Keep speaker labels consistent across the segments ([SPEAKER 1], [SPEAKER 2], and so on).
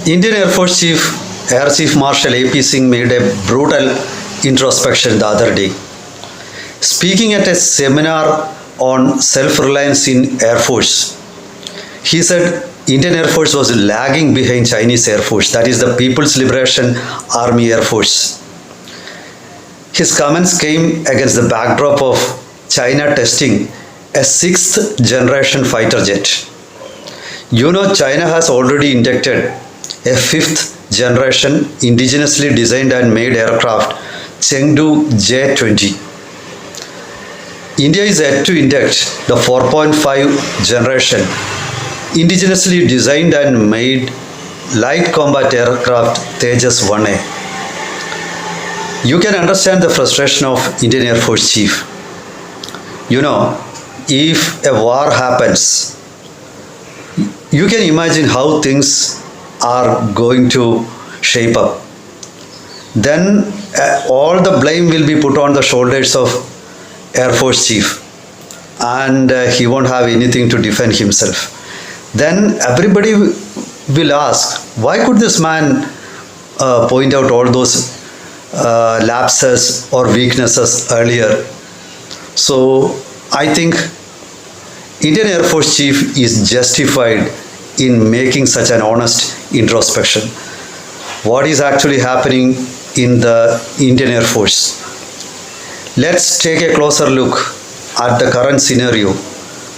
[SPEAKER 1] Indian Air Force Air Chief Marshal AP Singh made a brutal introspection the other day. Speaking at a seminar on self-reliance in Air Force, he said Indian Air Force was lagging behind Chinese Air Force, that is the People's Liberation Army Air Force. His comments came against the backdrop of China testing a sixth generation fighter jet. You know, China has already inducted a fifth generation indigenously designed and made aircraft, Chengdu J-20. India is yet to induct the 4.5 generation indigenously designed and made light combat aircraft Tejas 1A. You can understand the frustration of Indian Air Force Chief. You know, if a war happens, you can imagine how things are going to shape up. Then all the blame will be put on the shoulders of Air Force Chief, and he won't have anything to defend himself. Then everybody will ask, why could this man point out all those lapses or weaknesses earlier? So I think Indian Air Force Chief is justified in making such an honest introspection. What is actually happening in the Indian Air Force? Let's take a closer look at the current scenario.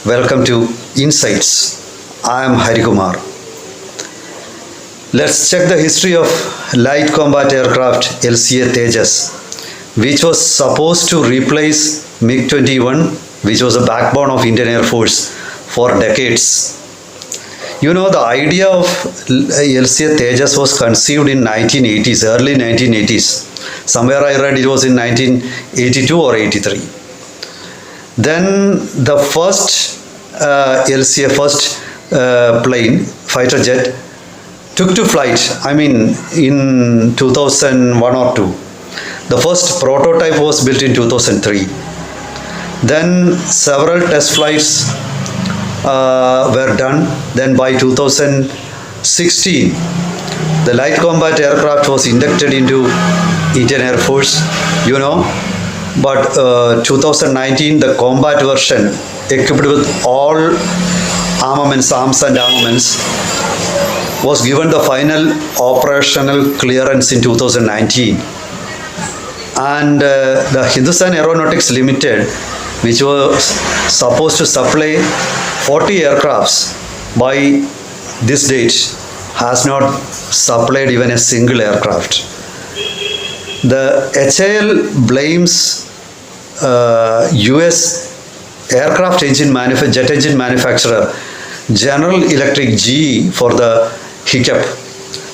[SPEAKER 1] Welcome to Insights. I am Harikumar. Let's check the history of light combat aircraft LCA Tejas, which was supposed to replace MiG-21, which was the backbone of Indian Air Force for decades. You know, the idea of LCA Tejas was conceived in 1980s, early 1980s. Somewhere I read it was in 1982 or 83. Then the first LCA, plane, fighter jet, took to flight, in 2001 or 2. The first prototype was built in 2003. Then several test flights were done. Then by 2016, the light combat aircraft was inducted into Indian Air Force, you know. But 2019, the combat version, equipped with all arms and armaments, was given the final operational clearance in 2019. And the Hindustan Aeronautics Limited, which was supposed to supply 40 aircrafts by this date, has not supplied even a single aircraft. The HAL blames US aircraft jet engine manufacturer General Electric GE for the hiccup.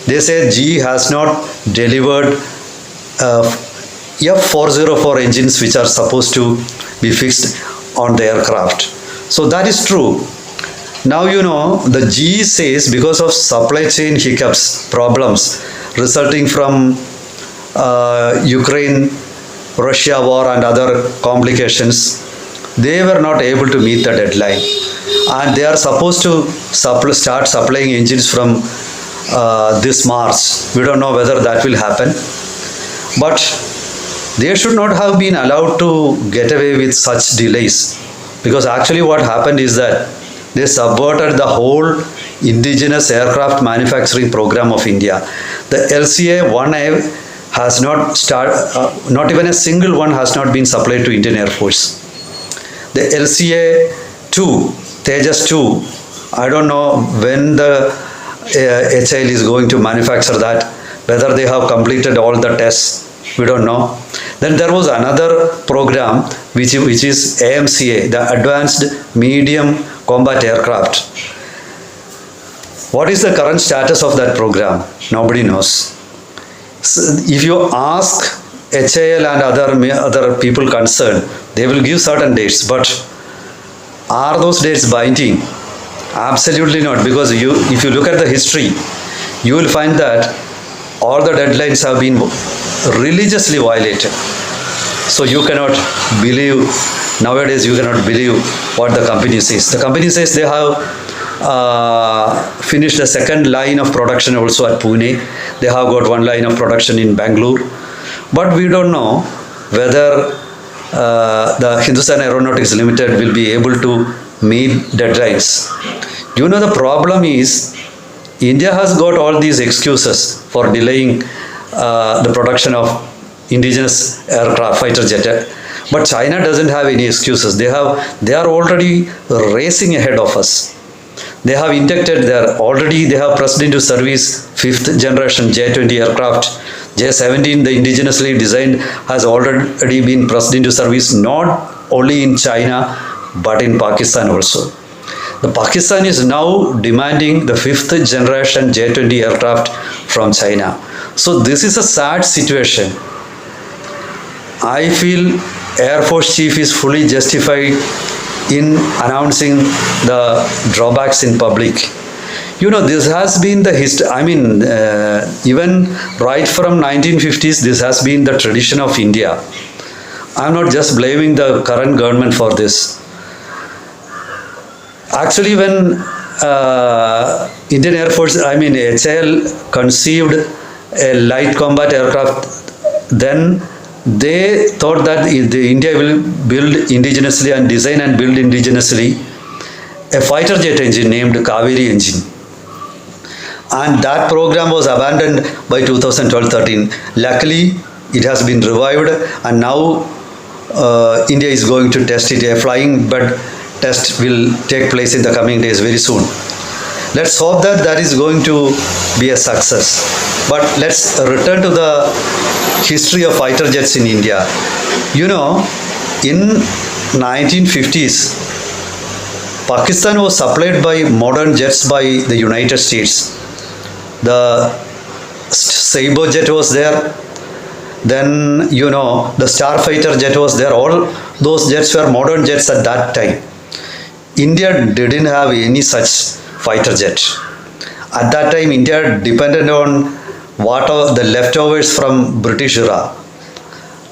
[SPEAKER 1] They say GE has not delivered F404 engines which are supposed to be fixed on the aircraft. So that is true. Now, you know, the GE says because of supply chain hiccups, problems resulting from Ukraine-Russia war and other complications, they were not able to meet the deadline. And they are supposed to start supplying engines from this March. We don't know whether that will happen. But they should not have been allowed to get away with such delays, because actually what happened is that they subverted the whole indigenous aircraft manufacturing program of India. The LCA 1A has not even a single one has not been supplied to Indian Air Force. The LCA 2, Tejas 2, I don't know when the HAL is going to manufacture that, whether they have completed all the tests, we don't know. Then there was another program which is AMCA, the Advanced Medium Combat Aircraft. What is the current status of that program? Nobody knows. So if you ask HAL and other people concerned, they will give certain dates, but are those dates binding? Absolutely not, because if you look at the history, you will find that all the deadlines have been religiously violated. So you cannot believe, nowadays you cannot believe what the company says. The company says they have finished the second line of production also at Pune. They have got one line of production in Bangalore. But we don't know whether the Hindustan Aeronautics Limited will be able to meet deadlines. The problem is India has got all these excuses for delaying the production of indigenous aircraft fighter jet. But China doesn't have any excuses. They are already racing ahead of us. They have inducted they have pressed into service 5th generation J-20 aircraft. J-17, the indigenously designed, has already been pressed into service not only in China but in Pakistan also. The Pakistan is now demanding the 5th generation J-20 aircraft from China. So this is a sad situation. I feel Air Force Chief is fully justified in announcing the drawbacks in public. This has been the history. Even right from 1950s, this has been the tradition of India. I'm not just blaming the current government for this. Actually, when Indian Air Force, HAL conceived a light combat aircraft, then they thought that India will build indigenously and design and build indigenously a fighter jet engine named Kaveri engine. And that program was abandoned by 2012-13. Luckily, it has been revived, and now India is going to test it. A flying bird test will take place in the coming days very soon. Let's hope that is going to be a success. But let's return to the history of fighter jets in India. In 1950s, Pakistan was supplied by modern jets by the United States. The Saibo jet was there. Then, the Starfighter jet was there. All those jets were modern jets at that time. India didn't have any such fighter jet. At that time, India depended on the leftovers from British era.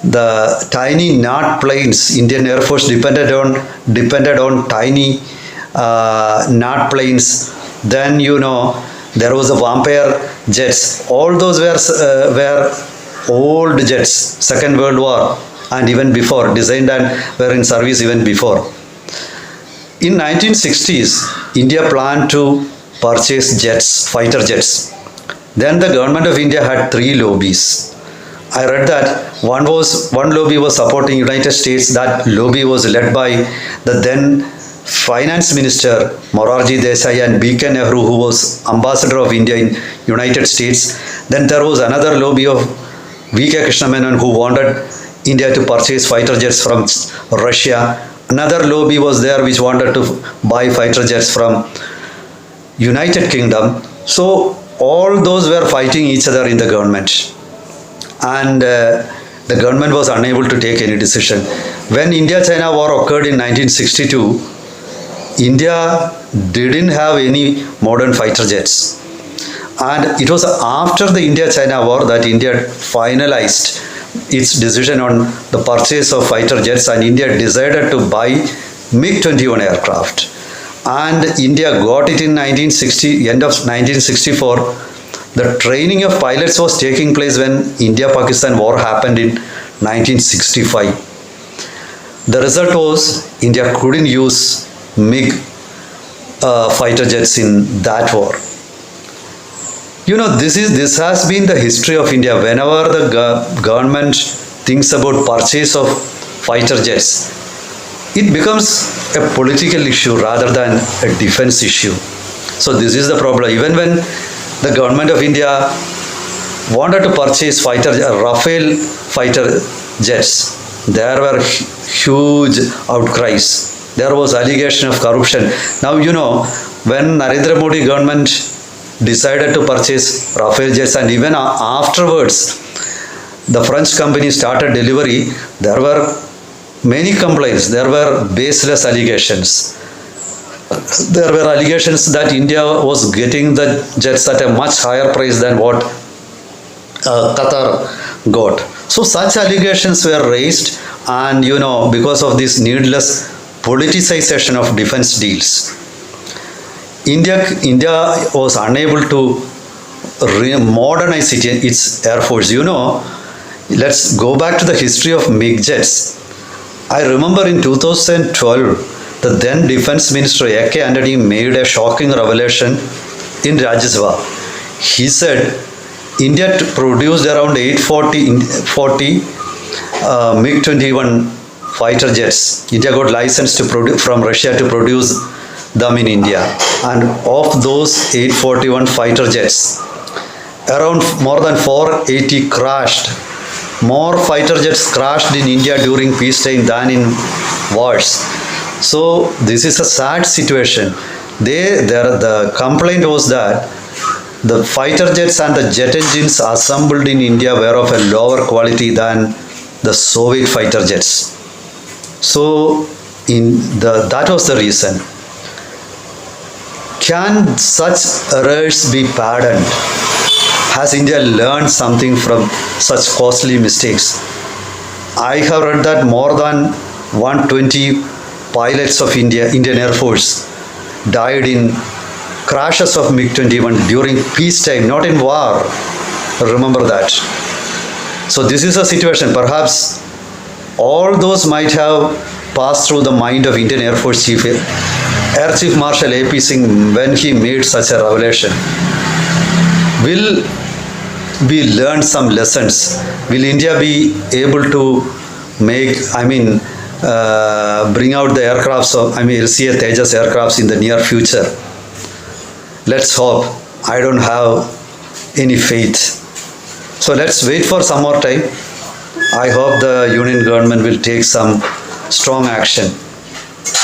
[SPEAKER 1] The tiny Nat planes, Indian Air Force depended on tiny Nat planes. Then there was a Vampire jets. All those were old jets, Second World War and even before, designed and were in service even before. In 1960s, India planned to purchase jets, fighter jets. Then the government of India had 3 lobbies. I read that one lobby was supporting United States. That lobby was led by the then Finance Minister Morarji Desai and B.K. Nehru, who was Ambassador of India in United States. Then there was another lobby of V.K. Krishna Menon, who wanted India to purchase fighter jets from Russia. Another lobby was there which wanted to buy fighter jets from United Kingdom. So all those were fighting each other in the government. And the government was unable to take any decision. When India-China war occurred in 1962, India didn't have any modern fighter jets. And it was after the India-China war that India finalized its decision on the purchase of fighter jets, and India decided to buy MiG-21 aircraft. And India got it in end of 1964. The training of pilots was taking place when India-Pakistan war happened in 1965. The result was India couldn't use MiG fighter jets in that war. This has been the history of India. Whenever the government thinks about purchase of fighter jets, it becomes a political issue rather than a defense issue. So this is the problem. Even when the government of India wanted to purchase Rafale fighter jets, there were huge outcries. There was allegation of corruption. Now, when Narendra Modi government decided to purchase Rafale jets, and even afterwards, the French company started delivery, there were many complaints. There were baseless allegations. There were allegations that India was getting the jets at a much higher price than what Qatar got. So such allegations were raised, and because of this needless politicization of defense deals. India was unable to modernize its air force. Let's go back to the history of MiG jets. I remember in 2012, the then Defense Minister A.K. Antony made a shocking revelation in Rajya Sabha. He said India produced around 840 MiG-21 fighter jets. India got licensed from Russia to produce them in India. And of those 841 fighter jets, around more than 480 crashed. More fighter jets crashed in India during peacetime than in wars. So this is a sad situation. The complaint was that the fighter jets and the jet engines assembled in India were of a lower quality than the Soviet fighter jets. So that was the reason. Can such errors be pardoned? Has India learned something from such costly mistakes? I have read that more than 120 pilots of Indian Air Force died in crashes of MiG-21 during peacetime, not in war. Remember that. So this is a situation. Perhaps all those might have passed through the mind of Indian Air Force Air Chief Marshal A.P. Singh when he made such a revelation. Will we learn some lessons? Will India be able to bring out the aircrafts of, LCA Tejas aircrafts in the near future? Let's hope. I don't have any faith. So let's wait for some more time. I hope the Union government will take some strong action.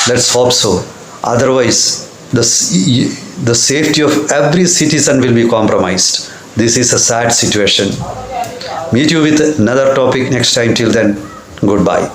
[SPEAKER 1] Let's hope so. Otherwise, the safety of every citizen will be compromised. This is a sad situation. Meet you with another topic next time. Till then, goodbye.